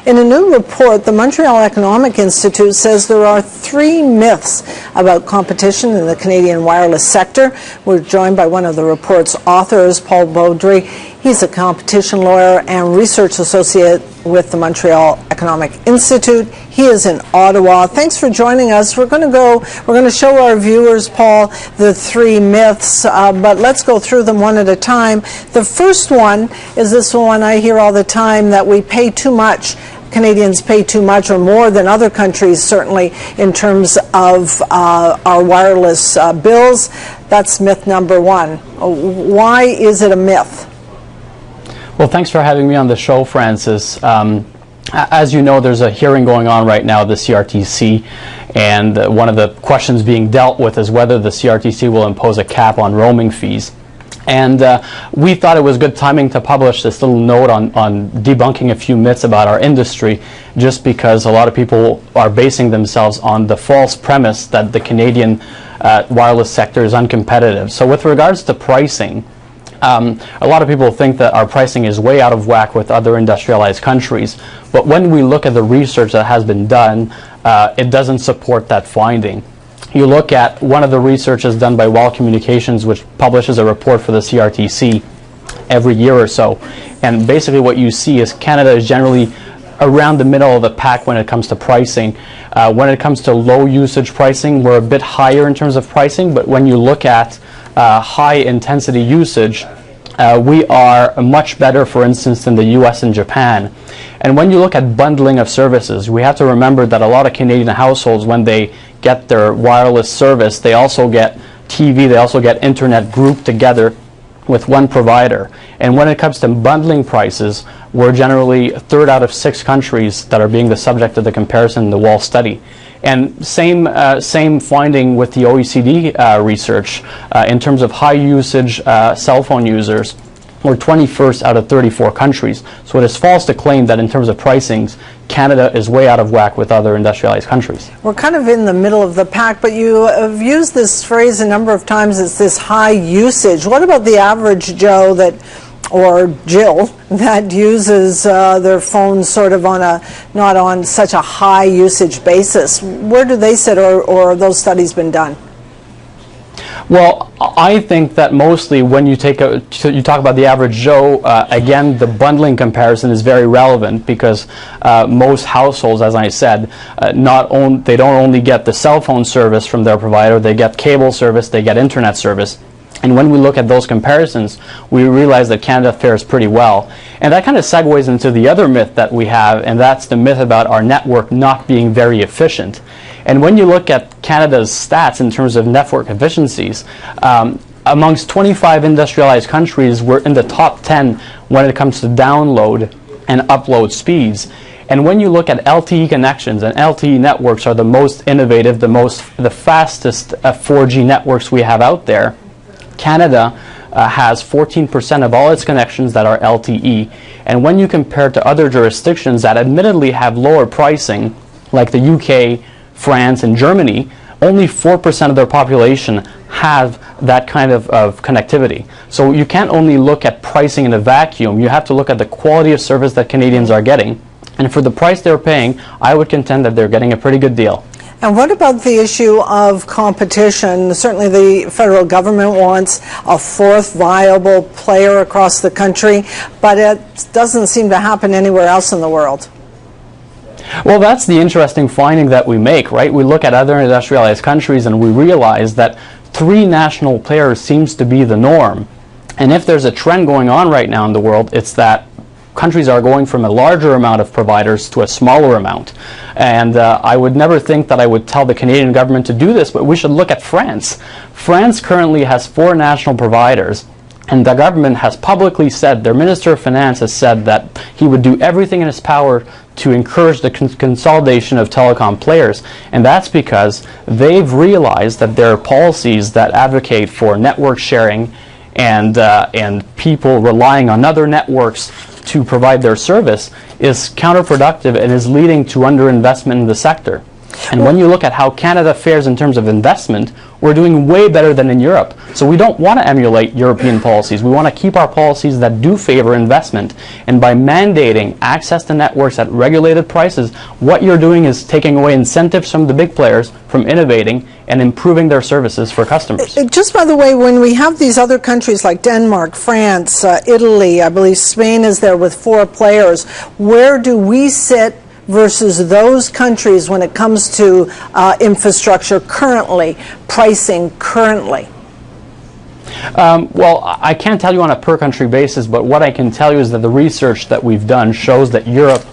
In a new report, the Montreal Economic Institute says there are 3 myths about competition in the Canadian wireless sector. We're joined by one of the report's authors, Paul Beaudry. He's a competition lawyer and research associate with the Montreal Economic Institute. He is in Ottawa. Thanks for joining us. We're going to show our viewers, Paul, the 3 myths, but let's go through them one at a time. The first one is this one I hear all the time, that we pay too much. Canadians pay too much, or more than other countries, certainly, in terms of our wireless bills. That's myth number 1. Why is it a myth? Well, thanks for having me on the show, Francis. As you know, there's a hearing going on right now at the CRTC, and one of the questions being dealt with is whether the CRTC will impose a cap on roaming fees. And we thought it was good timing to publish this little note on debunking a few myths about our industry, just because a lot of people are basing themselves on the false premise that the Canadian wireless sector is uncompetitive. So with regards to pricing, a lot of people think that our pricing is way out of whack with other industrialized countries, but when we look at the research that has been done, it doesn't support that finding. You look at one of the researches done by Well Communications, which publishes a report for the CRTC every year or so, and basically what you see is Canada is generally around the middle of the pack when it comes to pricing. When it comes to low usage pricing, we're a bit higher in terms of pricing, but when you look at high intensity usage, we are much better, for instance, than the US and Japan. And when you look at bundling of services, we have to remember that a lot of Canadian households, when they get their wireless service, they also get TV, they also get internet grouped together with one provider. And when it comes to bundling prices, we're generally 3rd out of 6 countries that are being the subject of the comparison in the Wall study. And same finding with the OECD research in terms of high usage cell phone users. We're 21st out of 34 countries. So it is false to claim that in terms of pricings, Canada is way out of whack with other industrialized countries. We're kind of in the middle of the pack, but you have used this phrase a number of times. It's this high usage. What about the average Joe or Jill that uses their phones sort of not on such a high usage basis? Where do they sit, or have those studies been done? Well, I think that mostly when you talk about the average Joe, again, the bundling comparison is very relevant, because most households, as I said, they don't only get the cell phone service from their provider, they get cable service, they get internet service. And when we look at those comparisons, we realize that Canada fares pretty well. And that kind of segues into the other myth that we have, and that's the myth about our network not being very efficient. And when you look at Canada's stats in terms of network efficiencies, amongst 25 industrialized countries, we're in the top 10 when it comes to download and upload speeds. And when you look at LTE connections, and LTE networks are the most innovative, the fastest 4G networks we have out there, Canada has 14% of all its connections that are LTE. And when you compare to other jurisdictions that admittedly have lower pricing, like the UK, France, and Germany, only 4% of their population have that kind of connectivity. So you can't only look at pricing in a vacuum, you have to look at the quality of service that Canadians are getting. And for the price they're paying, I would contend that they're getting a pretty good deal. And what about the issue of competition? Certainly the federal government wants a 4th viable player across the country, but it doesn't seem to happen anywhere else in the world. Well, that's the interesting finding that we make, right? We look at other industrialized countries and we realize that 3 national players seems to be the norm. And if there's a trend going on right now in the world, it's that countries are going from a larger amount of providers to a smaller amount. And I would never think that I would tell the Canadian government to do this, but we should look at France. France currently has 4 national providers, and the government has publicly said, their Minister of Finance has said that he would do everything in his power to encourage the consolidation of telecom players. And that's because they've realized that there are policies that advocate for network sharing and people relying on other networks to provide their service is counterproductive and is leading to underinvestment in the sector. And when you look at how Canada fares in terms of investment, we're we're doing way better than in Europe. So we don't want to emulate European policies. We want to keep our policies that do favor investment. And by mandating access to networks at regulated prices, what you're doing is taking away incentives from the big players from innovating and improving their services for customers. Just by the way, when we have these other countries like Denmark, France, Italy, I believe Spain is there with 4 players, where do we sit versus those countries when it comes to infrastructure currently, pricing currently? Well, I can't tell you on a per-country basis, but what I can tell you is that the research that we've done shows that Europe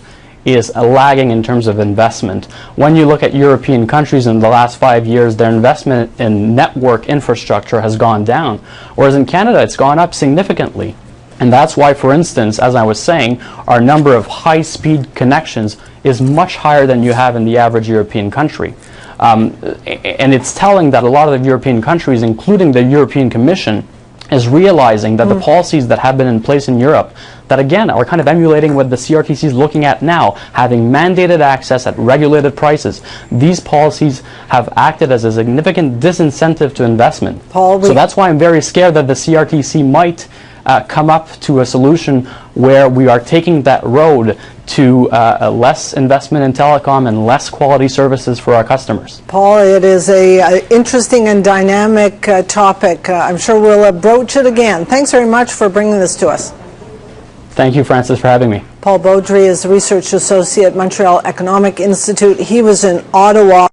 is lagging in terms of investment. When you look at European countries in the last 5 years, their investment in network infrastructure has gone down, whereas in Canada it's gone up significantly. And that's why, for instance, as I was saying, our number of high-speed connections is much higher than you have in the average European country. And it's telling that a lot of the European countries, including the European Commission, is realizing that the policies that have been in place in Europe, that again are kind of emulating what the CRTC is looking at now, having mandated access at regulated prices. These policies have acted as a significant disincentive to investment. Paul, so that's why I'm very scared that the CRTC might come up to a solution where we are taking that road to less investment in telecom and less quality services for our customers. Paul, it is a interesting and dynamic topic. I'm sure we'll broach it again. Thanks very much for bringing this to us. Thank you, Francis, for having me. Paul Beaudry is a research associate at Montreal Economic Institute. He was in Ottawa.